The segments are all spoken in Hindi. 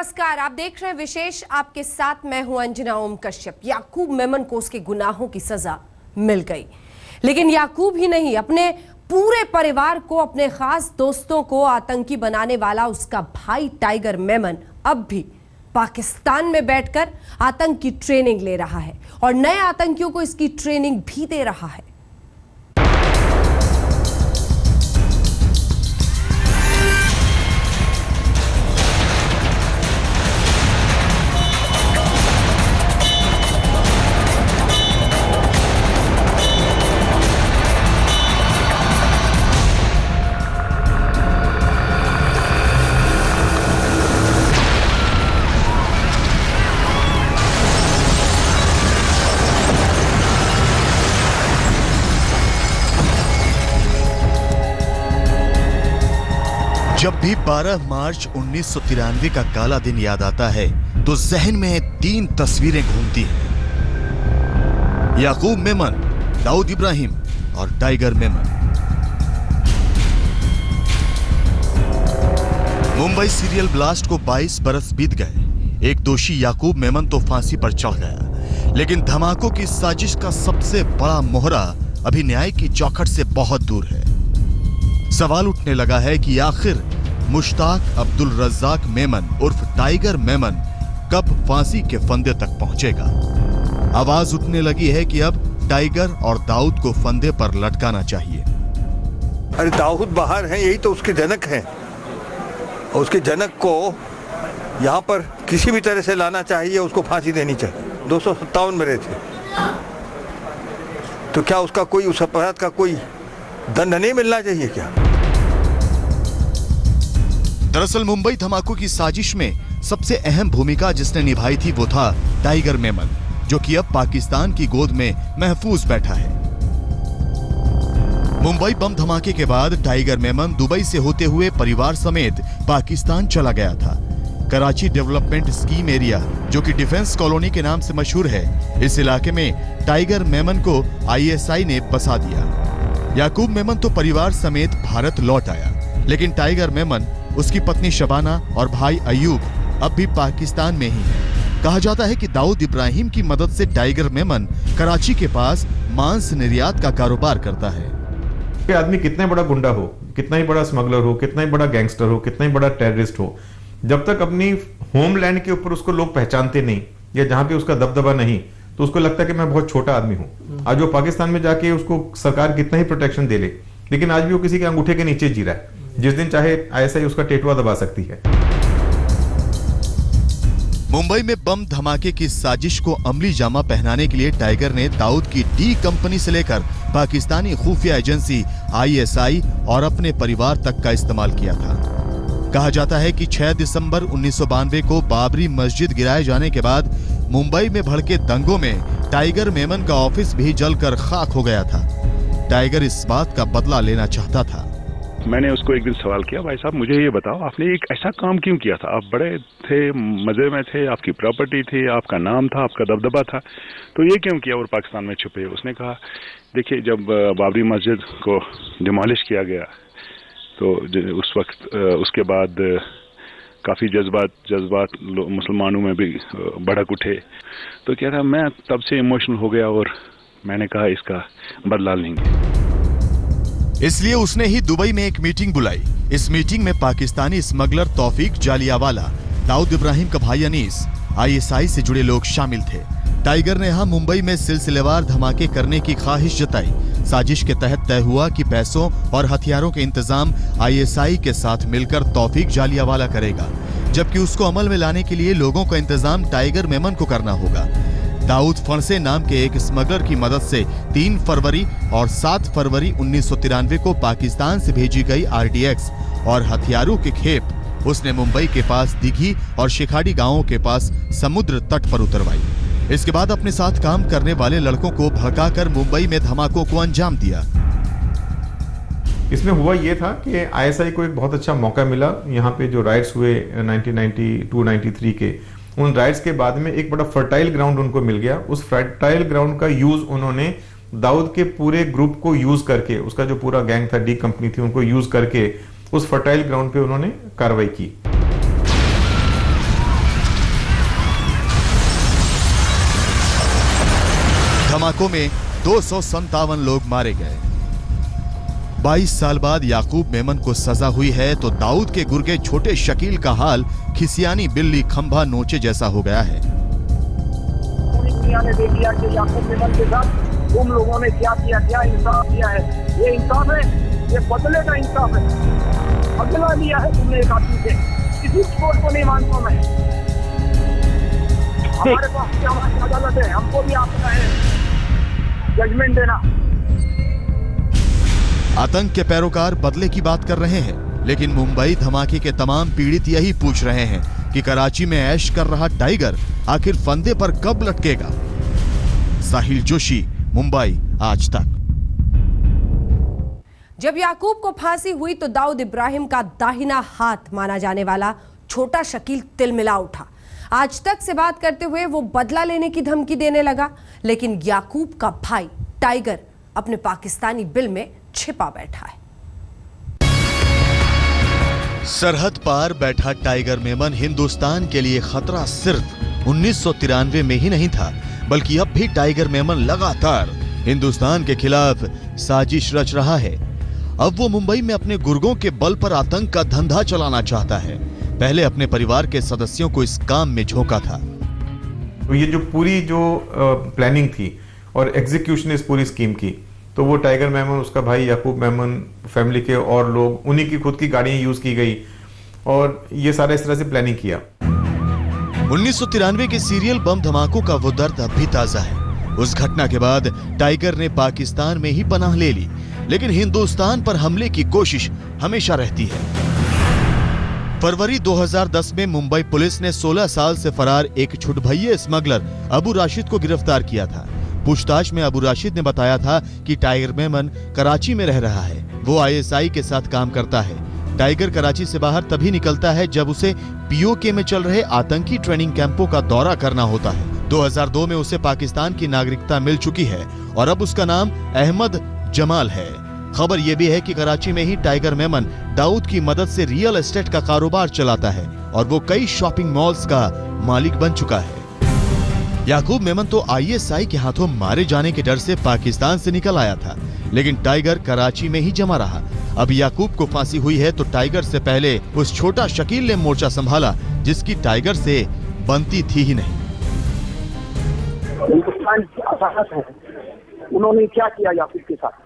नमस्कार, आप देख रहे हैं विशेष। आपके साथ मैं हूं अंजना ओम कश्यप। याकूब मेमन को उसके गुनाहों की सजा मिल गई, लेकिन याकूब ही नहीं, अपने पूरे परिवार को, अपने खास दोस्तों को आतंकी बनाने वाला उसका भाई टाइगर मेमन अब भी पाकिस्तान में बैठकर आतंक की ट्रेनिंग ले रहा है और नए आतंकियों को इसकी ट्रेनिंग भी दे रहा है। जब भी 12 मार्च 1993 का काला दिन याद आता है तो जहन में 3 तस्वीरें घूमती हैं। याकूब मेमन, दाऊद इब्राहिम और tiger Memon. Mumbai serial blast को 22 बरस बीत गए। एक दोषी याकूब मेमन तो फांसी पर चढ़ गया, लेकिन धमाकों की साजिश का सबसे बड़ा मोहरा अभी न्याय की चौखट से बहुत दूर है। सवाल उठने लगा है कि आखिर मुश्ताक अब्दुल रज्जाक मेमन उर्फ टाइगर मेमन कब फांसी के फंदे तक पहुंचेगा। आवाज उठने लगी है कि अब टाइगर और दाऊद को फंदे पर लटकाना चाहिए। अरे दाऊद बाहर है, यही तो उसके जनक हैं, और उसके जनक को यहाँ पर किसी भी तरह से लाना चाहिए, उसको फांसी देनी चाहिए। 257 मरे थे, तो क्या उसका कोई, उस अपराध का कोई दंड नहीं मिलना चाहिए क्या? दरअसल मुंबई धमाकों की साजिश में सबसे अहम भूमिका जिसने निभाई थी वो था टाइगर मेमन, जो कि अब पाकिस्तान की गोद में महफूज बैठा है। मुंबई बम धमाके के बाद टाइगर मेमन दुबई से होते हुए परिवार समेत पाकिस्तान चला गया था। कराची डेवलपमेंट स्कीम एरिया, जो कि डिफेंस कॉलोनी के नाम से मशहूर है, इस इलाके में टाइगर मेमन को ISI ने बसा दिया। याकूब मेमन तो परिवार समेत भारत लौट आया, लेकिन टाइगर मेमन, उसकी पत्नी शबाना और भाई अयूब अब भी पाकिस्तान में ही है। कहा जाता है कि दाऊद इब्राहिम की मदद से टाइगर मेमन कराची के पास मांस निर्यात का कारोबार करता है। कि आदमी कितना बड़ा गुंडा हो, कितना ही बड़ा स्मगलर हो, कितना ही बड़ा गैंगस्टर हो, कितना ही बड़ा टेररिस्ट हो, जब तक अपनी होमलैंड के ऊपर उसको लोग पहचानते नहीं या जहां पे उसका दबदबा नहीं, तो उसको लगता है कि मैं बहुत छोटा आदमी हूं। आज वो पाकिस्तान में जाके उसको सरकार कितना ही प्रोटेक्शन दे ले, लेकिन आज भी वो किसी के अंगूठे के नीचे जी रहा है। जिस दिन चाहे ISI उसका टेटुआ दबा सकती है। मुंबई में बम धमाके की साजिश को अमली जामा पहनाने के लिए टाइगर ने दाऊद की D कंपनी से लेकर पाकिस्तानी खुफिया एजेंसी ISI और अपने परिवार तक का इस्तेमाल किया था। कहा जाता है कि 6 दिसंबर 1992 को बाबरी मस्जिद गिराए जाने के बाद मुंबई में भड़के दंगों में टाइगर मेमन का ऑफिस भी जलकर खाक हो गया था। टाइगर इस बात का बदला लेना चाहता था। मैंने उसको एक दिन सवाल किया, भाई साहब मुझे ये बताओ, आपने एक ऐसा काम क्यों किया था? आप बड़े थे, मजे में थे, आपकी प्रॉपर्टी थी, आपका नाम था, आपका दबदबा था, तो ये क्यों किया और पाकिस्तान में छुपे? उसने कहा, देखिए जब बाबरी मस्जिद को डिमोलिश किया गया तो उस वक्त उसके बाद काफ़ी जज्बात मुसलमानों में भी भड़क उठे, तो क्या था, मैं तब से इमोशनल हो गया और मैंने कहा इसका बदला लेंगे। इसलिए उसने ही दुबई में एक मीटिंग बुलाई। इस मीटिंग में पाकिस्तानी स्मगलर तौफीक जालियावाला, दाऊद इब्राहिम का भाई अनीस, ISI से जुड़े लोग शामिल थे। टाइगर ने यहां मुंबई में सिलसिलेवार धमाके करने की ख्वाहिश जताई। साजिश के तहत तय हुआ कि पैसों और हथियारों के इंतजाम ISI के साथ मिलकर तौफीक जालियावाला करेगा, जबकि उसको अमल में लाने के लिए लोगों का इंतजाम टाइगर मेमन को करना होगा। दाऊद फणसे नाम के एक स्मगलर की मदद से 3 फरवरी और 7 फरवरी 1993 को पाकिस्तान से भेजी गई RDX और हथियारों की खेप उसने मुंबई के पास दिघी और शिखाड़ी गांवों के पास समुद्र तट पर उतरवाई। इसके बाद अपने साथ काम करने वाले लड़कों को भड़काकर मुंबई में धमाकों को अंजाम दिया। इसमें हुआ ये था कि ISI को एक बहुत अच्छा मौका मिला। यहाँ पे जो राइट्स हुए 1992-93 के, उन राइट्स के बाद में एक बड़ा फर्टाइल ग्राउंड उनको मिल गया। उस फर्टाइल ग्राउंड का यूज उन्होंने दाऊद के पूरे ग्रुप को यूज करके, उसका जो पूरा गैंग था, D कंपनी थी, उनको यूज करके उस फर्टाइल ग्राउंड पे उन्होंने कार्रवाई की। धमाकों में 257 लोग मारे गए। 22 साल बाद याकूब मेमन को सजा हुई है तो दाऊद के गुर्गे छोटे शकील का हाल खिसियानी बिल्ली खंभा नोचे जैसा हो गया है। पूरी दुनिया ने देख लिया कि याकूब मेमन के साथ उन लोगों ने क्या किया, क्या इंसाफ किया है। ये इंसाफ है, ये बदले का इंसाफ है। बदला लिया है तुमने एक आदमी से, किसी कोर्ट को नहीं मानता मैं। हमारे पास हमारी अदालत है, हमको भी आपका है जजमेंट देना। आतंक के पैरोकार बदले की बात कर रहे हैं, लेकिन मुंबई धमाके के तमाम पीड़ित यही पूछ रहे हैं कि कराची में ऐश कर रहा टाइगर आखिर फंदे पर कब लटकेगा। साहिल जोशी, मुंबई आज तक। जब याकूब को फांसी हुई तो दाऊद इब्राहिम का दाहिना हाथ माना जाने वाला छोटा शकील तिलमिला उठा। आज तक से बात करते हुए वो बदला लेने की धमकी देने लगा, लेकिन याकूब का भाई टाइगर अपने पाकिस्तानी बिल में छिपा बैठा है। सरहद पार बैठा टाइगर मेमन हिंदुस्तान के लिए खतरा सिर्फ 1993 में ही नहीं था, बल्कि अब भी टाइगर मेमन लगातार हिंदुस्तान के खिलाफ साजिश रच रहा है। अब वो मुंबई में अपने गुर्गों के बल पर आतंक का धंधा चलाना चाहता है। पहले अपने परिवार के सदस्यों को इस काम में झोंका था। तो ये जो पूरी प्लानिंग थी और एग्जीक्यूशन इस पूरी स्कीम की, तो वो टाइगर मेमन, उसका भाई याकूब मेमन, फैमिली के और लोग, उन्हीं की खुद की गाड़ियां यूज की गई और ये सारा इस तरह से प्लानिंग किया। 1993 के सीरियल बम धमाकों का वो दर्द अब भी ताजा है। उस घटना के बाद टाइगर ने पाकिस्तान में ही पनाह ले ली, लेकिन हिंदुस्तान पर हमले की कोशिश हमेशा रहती है। फरवरी 2010 में मुंबई पुलिस ने 16 साल से फरार एक छुटभइये स्मगलर अबू राशिद को गिरफ्तार किया था। पूछताछ में अबू राशिद ने बताया था कि टाइगर मेमन कराची में रह रहा है। वो आईएसआई के साथ काम करता है। टाइगर कराची से बाहर तभी निकलता है जब उसे पीओके में चल रहे आतंकी ट्रेनिंग कैंपों का दौरा करना होता है। 2002 में उसे पाकिस्तान की नागरिकता मिल चुकी है और अब उसका नाम अहमद जमाल है। खबर यह भी है कि कराची में ही टाइगर मेमन दाऊद की मदद से रियल एस्टेट का कारोबार चलाता है और वो कई शॉपिंग मॉल्स का मालिक बन चुका है। याकूब मेमन तो आईएसआई के हाथों मारे जाने के डर से पाकिस्तान से निकल आया था, लेकिन टाइगर कराची में ही जमा रहा। अब याकूब को फांसी हुई है तो टाइगर से पहले उस छोटा शकील ने मोर्चा संभाला जिसकी टाइगर से बनती थी ही नहीं। हिंदुस्तान की अदालत है, उन्होंने क्या किया याकूब के साथ?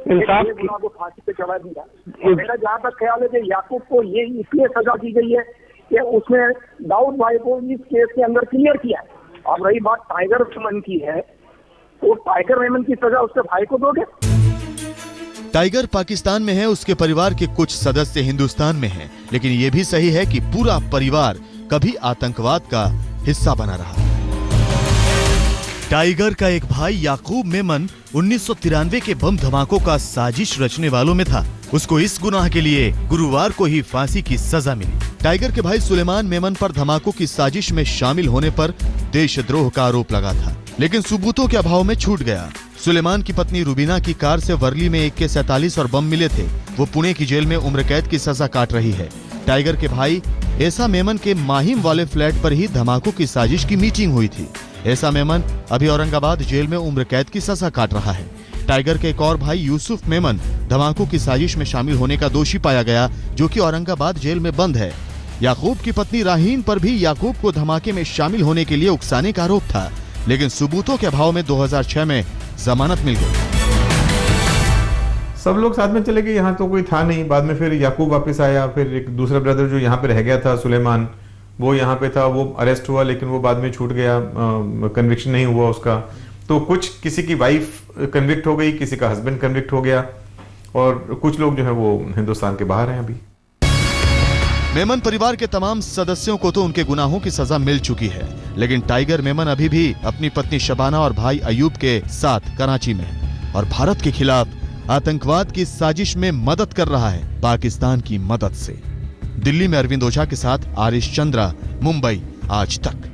इंसाफ को फांसी पे चढ़ा दिया। मेरा जहाँ तक ख्याल है कि याकूब को ये इसलिए सजा दी गई है कि उसने दाऊद भाई को इस केस के अंदर क्लियर किया है। अब रही बात टाइगर मेमन की है, तो टाइगर मेमन की सजा उसके भाई को दोगे? टाइगर पाकिस्तान में है, उसके परिवार के कुछ सदस्य हिंदुस्तान में हैं, लेकिन ये भी सही है कि पूरा परिवार कभी आतंकवाद का हिस्सा बना रहा। टाइगर का एक भाई याकूब मेमन 1993 के बम धमाकों का साजिश रचने वालों में था। उसको इस गुनाह के लिए गुरुवार को ही फांसी की सजा मिली। टाइगर के भाई सुलेमान मेमन पर धमाकों की साजिश में शामिल होने पर देशद्रोह का आरोप लगा था, लेकिन सबूतों के अभाव में छूट गया। सुलेमान की पत्नी रुबीना की कार से वर्ली में AK-47 और बम मिले थे। वो पुणे की जेल में उम्र कैद की सजा काट रही है। टाइगर के भाई ऐसा मेमन के माहिम वाले फ्लैट पर ही धमाकों की साजिश की मीटिंग हुई थी। ऐसा मेमन अभी औरंगाबाद जेल में उम्र कैद की सजा काट रहा है। टाइगर के एक और भाई यूसुफ मेमन धमाकों की साजिश में शामिल होने का दोषी पाया गया, जो कि औरंगाबाद जेल में बंद है। याकूब की पत्नी राहीन पर भी याकूब को धमाके में शामिल होने के लिए उकसाने का आरोप था, लेकिन सबूतों के अभाव में 2006 में जमानत मिल गई। सब लोग साथ में चले गए, यहाँ तो कोई था नहीं। बाद में फिर याकूब वापस आया, फिर एक दूसरा ब्रदर जो यहाँ पे रह गया था सुलेमान, वो यहाँ पे था, वो अरेस्ट हुआ, लेकिन वो बाद में छूट गया, कन्विक्शन नहीं हुआ उसका। तो कुछ किसी की वाइफ कन्विक्ट हो गई, किसी का हस्बैंड कन्विक्ट हो गया, और कुछ लोग जो है वो हिंदुस्तान के बाहर हैं अभी। मेमन परिवार के तमाम सदस्यों को तो उनके गुनाहों की सजा मिल चुकी है, लेकिन टाइगर मेमन अभी भी अपनी पत्नी शबाना और भाई अयूब के साथ कराची में है और भारत के खिलाफ आतंकवाद की साजिश में मदद कर रहा है, पाकिस्तान की मदद से। दिल्ली में अरविंद ओझा के साथ आरिश चंद्रा, मुंबई आज तक।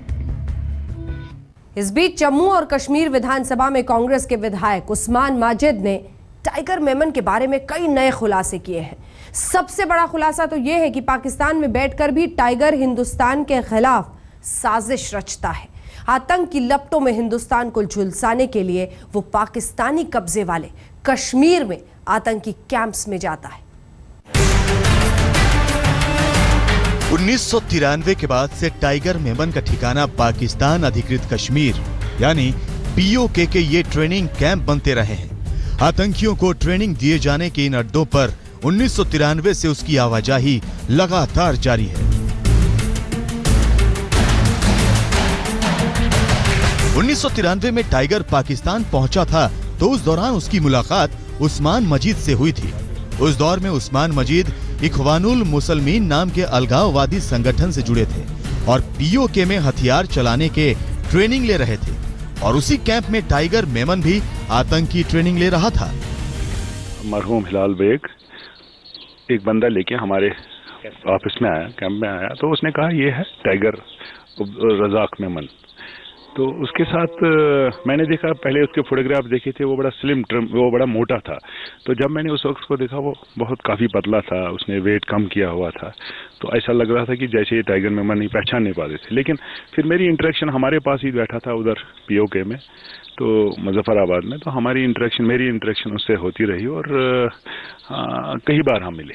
इस बीच जम्मू और कश्मीर विधानसभा में कांग्रेस के विधायक उस्मान माजिद ने टाइगर मेमन के बारे में कई नए खुलासे किए हैं। सबसे बड़ा खुलासा तो यह है कि पाकिस्तान में बैठकर भी टाइगर हिंदुस्तान के खिलाफ साजिश रचता है। आतंक की लपटों में हिंदुस्तान को झुलसाने के लिए वो पाकिस्तानी कब्जे वाले कश्मीर में आतंकी कैंप्स में जाता है। 1993 के बाद से टाइगर मेमन का ठिकाना पाकिस्तान अधिकृत कश्मीर यानी पीओके के ये ट्रेनिंग कैंप बनते रहे हैं। आतंकियों को ट्रेनिंग दिए जाने के इन अड्डों पर 1993 से उसकी आवाजाही लगातार जारी है। 1993 में टाइगर पाकिस्तान पहुंचा था तो उस दौरान उसकी मुलाकात उस्मान मजीद से हुई थी। उस दौर में उस्मान मजीद इखवानुल मुसलमीन नाम के अलगाववादी संगठन से जुड़े थे और पीओके में हथियार चलाने के ट्रेनिंग ले रहे थे और उसी कैंप में टाइगर मेमन भी आतंकी ट्रेनिंग ले रहा था। मरहूम हिलाल बेग एक बंदा लेके हमारे ऑफिस में आया, कैंप में आया, तो उसने कहा ये है टाइगर रजाक मेमन। तो उसके साथ मैंने देखा, पहले उसके फोटोग्राफ देखे थे, वो बड़ा स्लिम ट्रिम, वो बड़ा मोटा था। तो जब मैंने उस वक्त को देखा वो बहुत काफ़ी पतला था, उसने वेट कम किया हुआ था, तो ऐसा लग रहा था कि जैसे ये टाइगर मेमन नहीं पहचान नहीं पाते थे। लेकिन फिर मेरी इंटरेक्शन, हमारे पास ही बैठा था उधर पीओके में, तो मुजफ्फराबाद में, तो मेरी इंटरेक्शन उससे होती रही और कई बार हम मिले।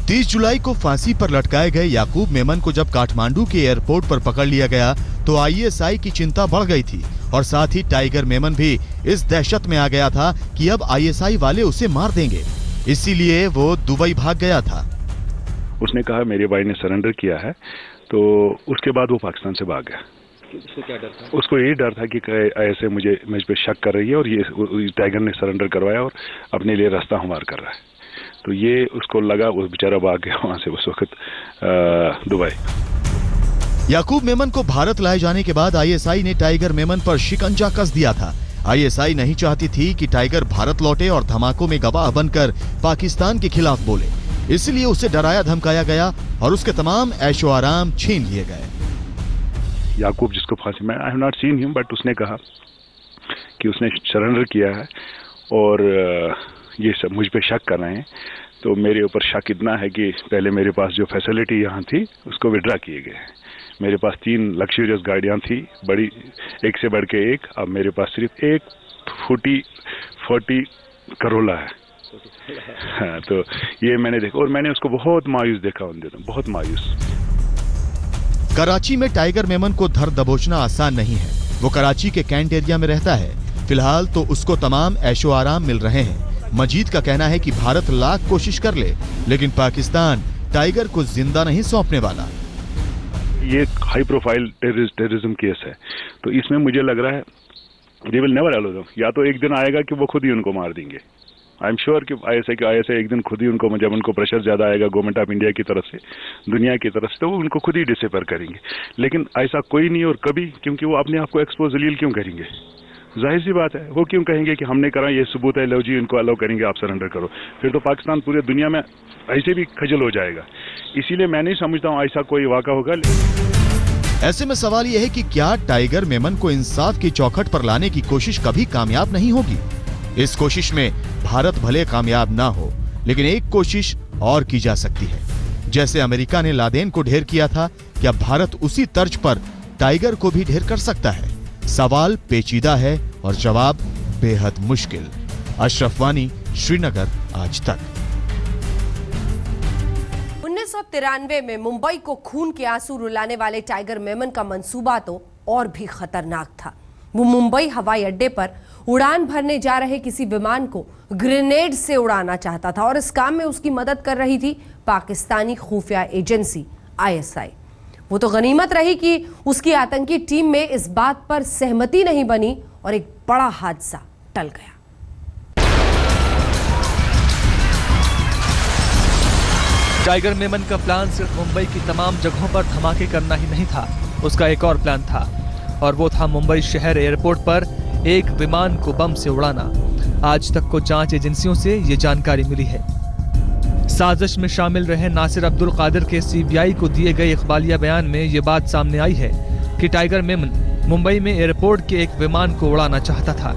30 जुलाई को फांसी पर लटकाए गए याकूब मेमन को जब काठमांडू के एयरपोर्ट पर पकड़ लिया गया तो आईएसआई की चिंता बढ़ गई थी और साथ ही टाइगर मेमन भी इस दहशत में आ गया था कि अब आईएसआई वाले उसे मार देंगे, इसीलिए वो दुबई भाग गया था। उसने कहा मेरे भाई ने सरेंडर किया है, तो उसके बाद वो पाकिस्तान से भाग गया। उसको क्या डर था? उसको यही डर था कि ऐसे मुझ पे शक कर रही है और ये टाइगर ने सरेंडर करवाया और अपने लिए रास्ता हमवार कर रहा है, तो ये उसको लगा, वो बेचारा भाग गया वहां से उस वक्त दुबई। याकूब मेमन को भारत लाए जाने के बाद आईएसआई ने टाइगर मेमन पर शिकंजा कस दिया था। आईएसआई नहीं चाहती थी कि टाइगर भारत लौटे और धमाकों में गवाह बनकर पाकिस्तान के खिलाफ बोले, इसलिए उसे डराया धमकाया गया और उसके तमाम ऐशो आराम छीन लिए गए। याकूब जिसको फांसी, मैं I have not seen him, but उसने कहा कि उसने सरेंडर किया है और ये सब मुझ पे शक कर रहे हैं। तो मेरे ऊपर शक इतना है कि पहले मेरे पास जो फैसिलिटी यहाँ थी उसको विड्रा किए गए। मेरे पास 3 लग्जरियस गाड़ियाँ थी, बड़ी, एक से बढ़ के एक। अब मेरे पास सिर्फ एक 40 करोला है। हाँ, तो ये मैंने देखा और मैंने उसको बहुत मायूस देखा उन दिनों, बहुत मायूस। कराची में टाइगर मेमन को धर दबोचना आसान नहीं है। वो कराची के कैंट एरिया में रहता है। फिलहाल तो उसको तमाम ऐशो आराम मिल रहे हैं। मजीद का कहना है कि भारत लाख कोशिश कर ले, लेकिन पाकिस्तान टाइगर को जिंदा नहीं सौंपने वाला। ये हाई प्रोफाइल टेररिज्म केस है, तो इसमें मुझे लग रहा है they will never allow them. या तो एक दिन आएगा कि वो खुद ही उनको मार देंगे। आई एम श्योर कि आईएसआई एक दिन खुद ही उनको, जब उनको प्रेशर ज्यादा आएगा गवर्नमेंट ऑफ इंडिया की तरफ से, दुनिया की तरफ से, तो वो उनको खुद ही डिसअपियर करेंगे। लेकिन ऐसा कोई नहीं और कभी, क्योंकि वो अपने आप को एक्सपोज जलील क्यों करेंगे? जाहिर सी बात है, वो क्यों कहेंगे कि हमने करा, ये सबूत है, लो जी इनको अलाउ करेंगे, आप सरेंडर करो। फिर तो पाकिस्तान पूरी दुनिया में ऐसे भी खजल हो जाएगा। इसीलिए मैं नहीं समझता हूँ ऐसा कोई वाक़ा होगा। ऐसे में सवाल यह है कि क्या टाइगर मेमन को इंसाफ की चौखट पर लाने की कोशिश कभी कामयाब नहीं होगी? इस कोशिश में भारत भले कामयाब ना हो, लेकिन एक कोशिश और की जा सकती है। जैसे अमेरिका ने लादेन को ढेर किया था, क्या भारत उसी तर्ज पर टाइगर को भी ढेर कर सकता है? सवाल पेचीदा है और जवाब बेहद मुश्किल। अशरफ वानी, श्रीनगर, आज तक। 1993 में मुंबई को खून के आंसू रुलाने वाले टाइगर मेमन का मंसूबा तो और भी खतरनाक था। वो मुंबई हवाई अड्डे पर उड़ान भरने जा रहे किसी विमान को ग्रेनेड से उड़ाना चाहता था और इस काम में उसकी मदद कर रही थी पाकिस्तानी खुफिया एजेंसी आईएसआई। वो तो गनीमत रही कि उसकी आतंकी टीम में इस बात पर सहमति नहीं बनी और एक बड़ा हादसा टल गया। टाइगर मेमन का प्लान सिर्फ मुंबई की तमाम जगहों पर धमाके करना ही नहीं था, उसका एक और प्लान था और वो था मुंबई शहर एयरपोर्ट पर एक विमान को बम से उड़ाना। आज तक को जांच एजेंसियों से ये जानकारी मिली है। साजिश में शामिल रहे नासिर अब्दुल कादिर के सीबीआई को दिए गए इकबालिया बयान में ये बात सामने आई है कि टाइगर मेमन मुंबई में एयरपोर्ट के एक विमान को उड़ाना चाहता था।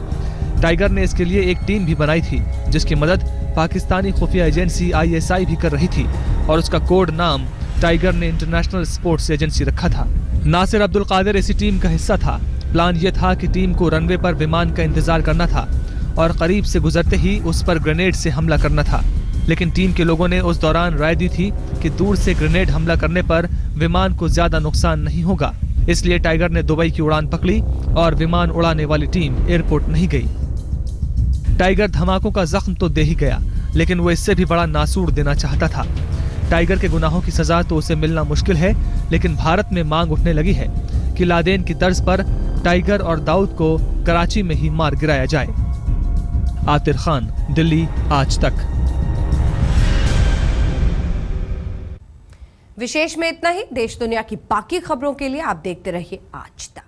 टाइगर ने इसके लिए एक टीम भी बनाई थी जिसकी मदद पाकिस्तानी खुफिया एजेंसी आईएसआई भी कर रही थी और उसका कोड नाम टाइगर ने इंटरनेशनल स्पोर्ट्स एजेंसी रखा था। नासिर अब्दुल कादिर इसी टीम का हिस्सा था। प्लान ये था कि टीम को रनवे पर विमान का इंतजार करना था और करीब से गुजरते ही उस पर ग्रेनेड से हमला करना था। लेकिन टीम के लोगों ने उस दौरान राय दी थी कि दूर से ग्रेनेड हमला करने पर विमान को ज्यादा नुकसान नहीं होगा। इसलिए टाइगर ने दुबई की उड़ान पकड़ी और विमान उड़ाने वाली टीम एयरपोर्ट नहीं गई। टाइगर धमाकों का जख्म तो दे ही गया, लेकिन वो इससे भी बड़ा नासूर देना चाहता था। टाइगर के गुनाहों की सजा तो उसे मिलना मुश्किल है, लेकिन भारत में मांग उठने लगी है कि लादेन की तर्ज पर टाइगर और दाऊद को कराची में ही मार गिराया जाए। आतिर खान, दिल्ली, आज तक। विशेष में इतना ही। देश दुनिया की बाकी खबरों के लिए आप देखते रहिए आज तक।